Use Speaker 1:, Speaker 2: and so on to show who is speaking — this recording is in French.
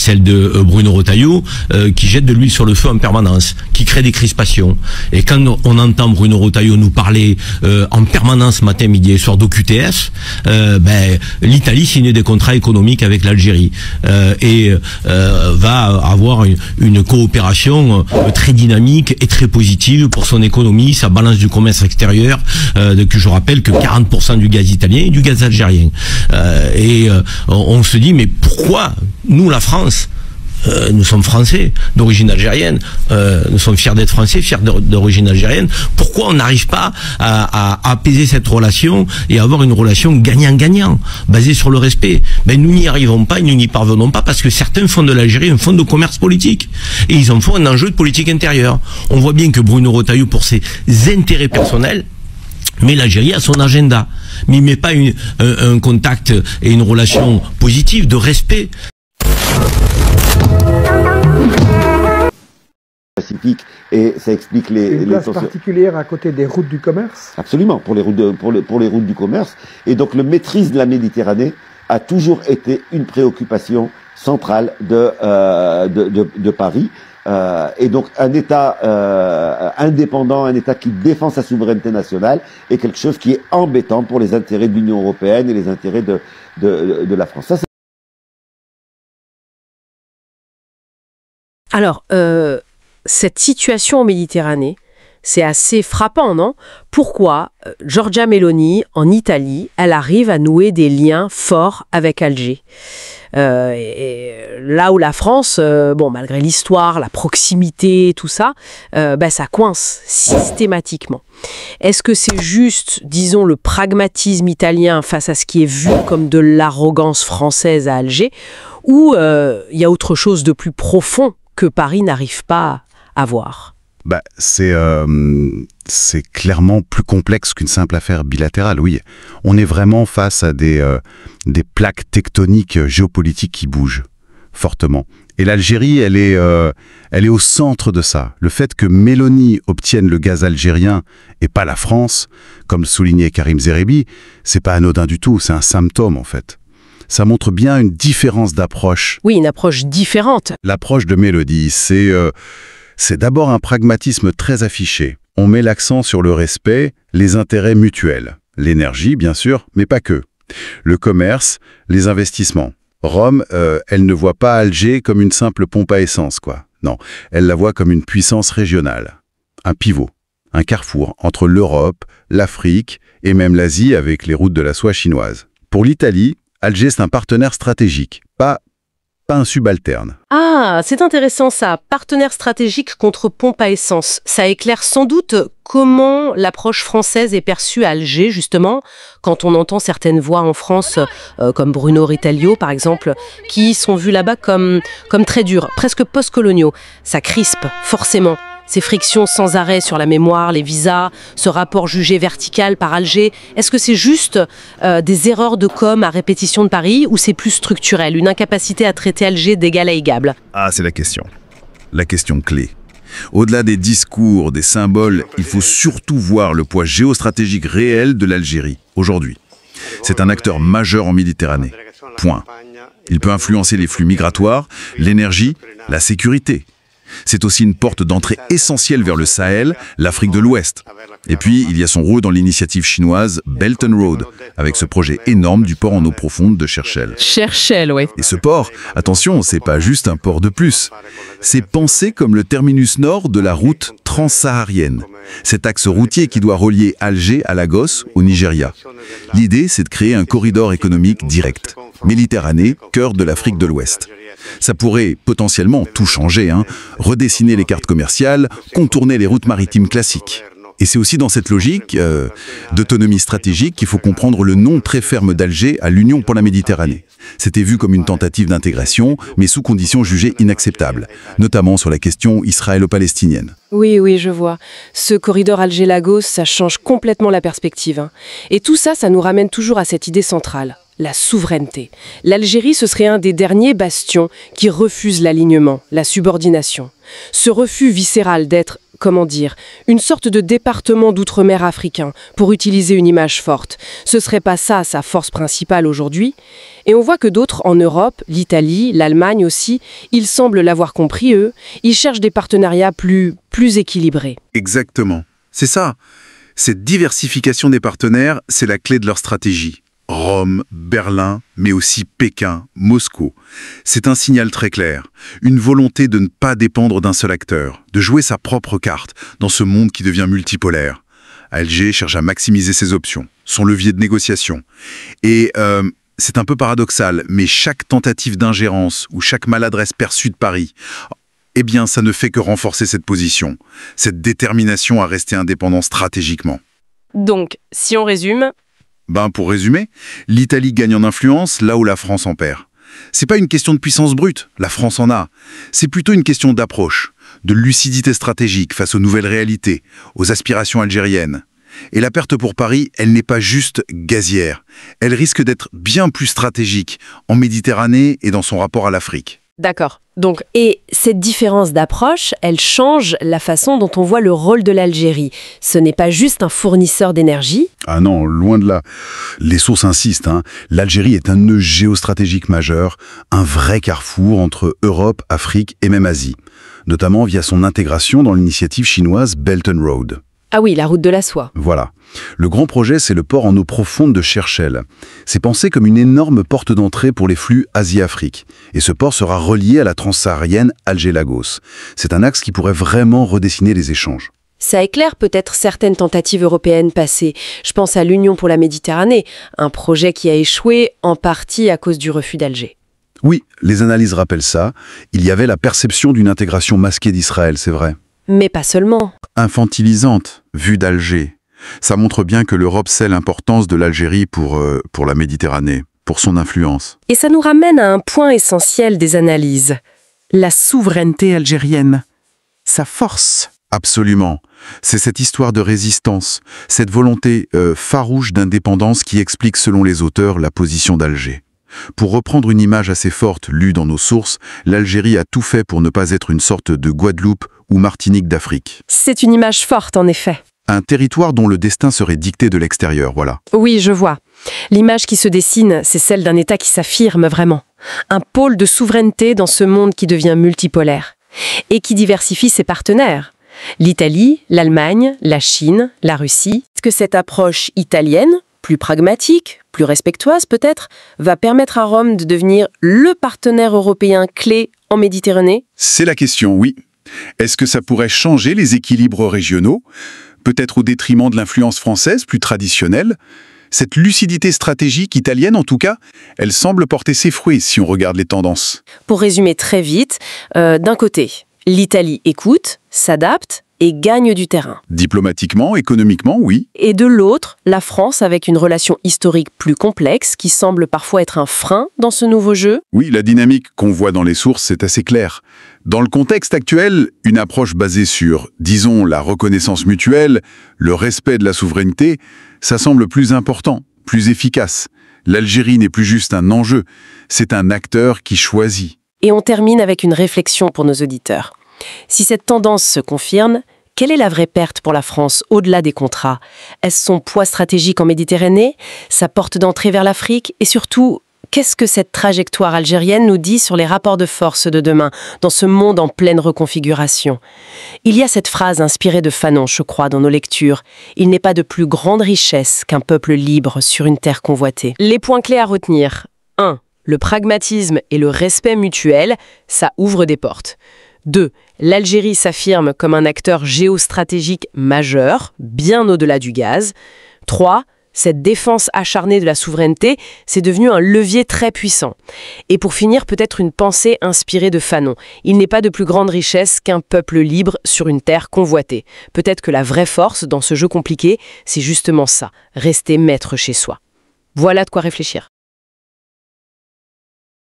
Speaker 1: celle de Bruno Retailleau, qui jette de l'huile sur le feu en permanence, qui crée des crispations. Et quand on entend Bruno Retailleau nous parler en permanence matin, midi et soir d'OQTF, l'Italie signe des contrats économiques avec l'Algérie et va avoir une coopération très dynamique et très positive pour son économie, sa balance du commerce extérieur, que je rappelle que 40% du gaz italien et du gaz algérien. On se dit, mais pourquoi nous, la France, nous sommes français d'origine algérienne, nous sommes fiers d'être français, fiers d'origine algérienne, pourquoi on n'arrive pas à apaiser cette relation et avoir une relation gagnant-gagnant, basée sur le respect? Nous n'y arrivons pas et nous n'y parvenons pas parce que certains font de l'Algérie un fonds de commerce politique et ils en font un enjeu de politique intérieure. On voit bien que Bruno Retailleau, pour ses intérêts personnels, mais l'Algérie a son agenda, mais il met pas un contact et une relation positive de respect.
Speaker 2: Pacifique, et ça explique
Speaker 3: une place particulière à côté des routes du commerce.
Speaker 2: Absolument, pour les routes du commerce. Et donc le maîtrise de la Méditerranée a toujours été une préoccupation centrale de Paris. Et donc un État indépendant, un État qui défend sa souveraineté nationale est quelque chose qui est embêtant pour les intérêts de l'Union européenne et les intérêts de la France. Ça,
Speaker 4: alors, cette situation en Méditerranée, c'est assez frappant, non? Pourquoi Giorgia Meloni, en Italie, elle arrive à nouer des liens forts avec Alger? Et là où la France, malgré l'histoire, la proximité, tout ça, ça coince systématiquement. Est-ce que c'est juste, disons, le pragmatisme italien face à ce qui est vu comme de l'arrogance française à Alger, ou il y a autre chose de plus profond que Paris n'arrive pas à voir?
Speaker 5: C'est clairement plus complexe qu'une simple affaire bilatérale, oui. On est vraiment face à des plaques tectoniques géopolitiques qui bougent fortement. Et l'Algérie, elle est au centre de ça. Le fait que Meloni obtienne le gaz algérien et pas la France, comme le soulignait Karim Zerebi, c'est pas anodin du tout, c'est un symptôme en fait. Ça montre bien une différence d'approche.
Speaker 4: Oui, une approche différente.
Speaker 5: L'approche de Meloni, c'est d'abord un pragmatisme très affiché. On met l'accent sur le respect, les intérêts mutuels. L'énergie, bien sûr, mais pas que. Le commerce, les investissements. Rome, elle ne voit pas Alger comme une simple pompe à essence, quoi. Non, elle la voit comme une puissance régionale. Un pivot, un carrefour entre l'Europe, l'Afrique et même l'Asie avec les routes de la soie chinoise. Pour l'Italie, Alger, c'est un partenaire stratégique, pas un subalterne.
Speaker 4: Ah, c'est intéressant ça. Partenaire stratégique contre pompe à essence. Ça éclaire sans doute comment l'approche française est perçue à Alger, justement, quand on entend certaines voix en France, comme Bruno Retailleau, par exemple, qui sont vues là-bas comme très dures, presque post-coloniaux. Ça crispe, forcément. Ces frictions sans arrêt sur la mémoire, les visas, ce rapport jugé vertical par Alger, est-ce que c'est juste des erreurs de com à répétition de Paris ou c'est plus structurel, une incapacité à traiter Alger d'égal à égal?
Speaker 5: Ah, c'est la question clé. Au-delà des discours, des symboles, il faut surtout voir le poids géostratégique réel de l'Algérie, aujourd'hui. C'est un acteur majeur en Méditerranée. Point. Il peut influencer les flux migratoires, l'énergie, la sécurité. C'est aussi une porte d'entrée essentielle vers le Sahel, l'Afrique de l'Ouest. Et puis, il y a son rôle dans l'initiative chinoise Belt and Road, avec ce projet énorme du port en eau profonde de Cherchell.
Speaker 4: Cherchell, oui.
Speaker 5: Et ce port, attention, c'est pas juste un port de plus. C'est pensé comme le terminus nord de la route transsaharienne. Cet axe routier qui doit relier Alger à Lagos, au Nigeria. L'idée, c'est de créer un corridor économique direct. Méditerranée, cœur de l'Afrique de l'Ouest. Ça pourrait potentiellement tout changer, redessiner les cartes commerciales, contourner les routes maritimes classiques. Et c'est aussi dans cette logique d'autonomie stratégique qu'il faut comprendre le nom très ferme d'Alger à l'Union pour la Méditerranée. C'était vu comme une tentative d'intégration, mais sous conditions jugées inacceptables, notamment sur la question israélo-palestinienne.
Speaker 4: Oui, je vois. Ce corridor Alger-Lagos, ça change complètement la perspective. Et tout ça, ça nous ramène toujours à cette idée centrale. La souveraineté. L'Algérie, ce serait un des derniers bastions qui refuse l'alignement, la subordination. Ce refus viscéral d'être comment dire, une sorte de département d'outre-mer africain, pour utiliser une image forte. Ce serait pas ça sa force principale aujourd'hui. Et on voit que d'autres en Europe, l'Italie, l'Allemagne aussi, ils semblent l'avoir compris, eux. Ils cherchent des partenariats plus équilibrés.
Speaker 5: Exactement. C'est ça. Cette diversification des partenaires, c'est la clé de leur stratégie. Rome, Berlin, mais aussi Pékin, Moscou. C'est un signal très clair, une volonté de ne pas dépendre d'un seul acteur, de jouer sa propre carte dans ce monde qui devient multipolaire. Alger cherche à maximiser ses options, son levier de négociation. Et c'est un peu paradoxal, mais chaque tentative d'ingérence ou chaque maladresse perçue de Paris, eh bien ça ne fait que renforcer cette position, cette détermination à rester indépendant stratégiquement.
Speaker 4: Donc, si on résume...
Speaker 5: Pour résumer, l'Italie gagne en influence là où la France en perd. C'est pas une question de puissance brute, la France en a. C'est plutôt une question d'approche, de lucidité stratégique face aux nouvelles réalités, aux aspirations algériennes. Et la perte pour Paris, elle n'est pas juste gazière. Elle risque d'être bien plus stratégique en Méditerranée et dans son rapport à l'Afrique.
Speaker 4: D'accord. Donc, et cette différence d'approche, elle change la façon dont on voit le rôle de l'Algérie. Ce n'est pas juste un fournisseur d'énergie.
Speaker 5: Ah non, loin de là. Les sources insistent, l'Algérie est un nœud géostratégique majeur, un vrai carrefour entre Europe, Afrique et même Asie, notamment via son intégration dans l'initiative chinoise Belt and Road.
Speaker 4: Ah oui, la route de la soie.
Speaker 5: Voilà. Le grand projet, c'est le port en eau profonde de Cherchell. C'est pensé comme une énorme porte d'entrée pour les flux Asie-Afrique. Et ce port sera relié à la transsaharienne Alger-Lagos. C'est un axe qui pourrait vraiment redessiner les échanges.
Speaker 4: Ça éclaire peut-être certaines tentatives européennes passées. Je pense à l'Union pour la Méditerranée, un projet qui a échoué en partie à cause du refus d'Alger.
Speaker 5: Oui, les analyses rappellent ça. Il y avait la perception d'une intégration masquée d'Israël, c'est vrai.
Speaker 4: Mais pas seulement.
Speaker 5: Infantilisante, vue d'Alger. Ça montre bien que l'Europe sait l'importance de l'Algérie pour la Méditerranée, pour son influence.
Speaker 4: Et ça nous ramène à un point essentiel des analyses. La souveraineté algérienne. Sa force.
Speaker 5: Absolument. C'est cette histoire de résistance, cette volonté farouche d'indépendance qui explique selon les auteurs la position d'Alger. Pour reprendre une image assez forte lue dans nos sources, l'Algérie a tout fait pour ne pas être une sorte de Guadeloupe ou Martinique d'Afrique.
Speaker 4: C'est une image forte, en effet.
Speaker 5: Un territoire dont le destin serait dicté de l'extérieur, voilà.
Speaker 4: Oui, je vois. L'image qui se dessine, c'est celle d'un État qui s'affirme vraiment. Un pôle de souveraineté dans ce monde qui devient multipolaire. Et qui diversifie ses partenaires. L'Italie, l'Allemagne, la Chine, la Russie. Est-ce que cette approche italienne, plus pragmatique, plus respectueuse peut-être, va permettre à Rome de devenir le partenaire européen clé en Méditerranée?
Speaker 5: C'est la question, oui. Est-ce que ça pourrait changer les équilibres régionaux, peut-être au détriment de l'influence française plus traditionnelle? Cette lucidité stratégique italienne, en tout cas, elle semble porter ses fruits si on regarde les tendances.
Speaker 4: Pour résumer très vite, d'un côté, l'Italie écoute, s'adapte et gagne du terrain.
Speaker 5: Diplomatiquement, économiquement, oui.
Speaker 4: Et de l'autre, la France avec une relation historique plus complexe qui semble parfois être un frein dans ce nouveau jeu.
Speaker 5: Oui, la dynamique qu'on voit dans les sources, c'est assez clair. Dans le contexte actuel, une approche basée sur, disons, la reconnaissance mutuelle, le respect de la souveraineté, ça semble plus important, plus efficace. L'Algérie n'est plus juste un enjeu, c'est un acteur qui choisit.
Speaker 4: Et on termine avec une réflexion pour nos auditeurs. Si cette tendance se confirme, quelle est la vraie perte pour la France au-delà des contrats? Est-ce son poids stratégique en Méditerranée, sa porte d'entrée vers l'Afrique? Et surtout, qu'est-ce que cette trajectoire algérienne nous dit sur les rapports de force de demain, dans ce monde en pleine reconfiguration? Il y a cette phrase inspirée de Fanon, je crois, dans nos lectures. Il n'est pas de plus grande richesse qu'un peuple libre sur une terre convoitée. Les points clés à retenir. 1. Le pragmatisme et le respect mutuel, ça ouvre des portes. 2. L'Algérie s'affirme comme un acteur géostratégique majeur, bien au-delà du gaz. 3. Cette défense acharnée de la souveraineté, c'est devenu un levier très puissant. Et pour finir, peut-être une pensée inspirée de Fanon. Il n'est pas de plus grande richesse qu'un peuple libre sur une terre convoitée. Peut-être que la vraie force dans ce jeu compliqué, c'est justement ça, rester maître chez soi. Voilà de quoi réfléchir.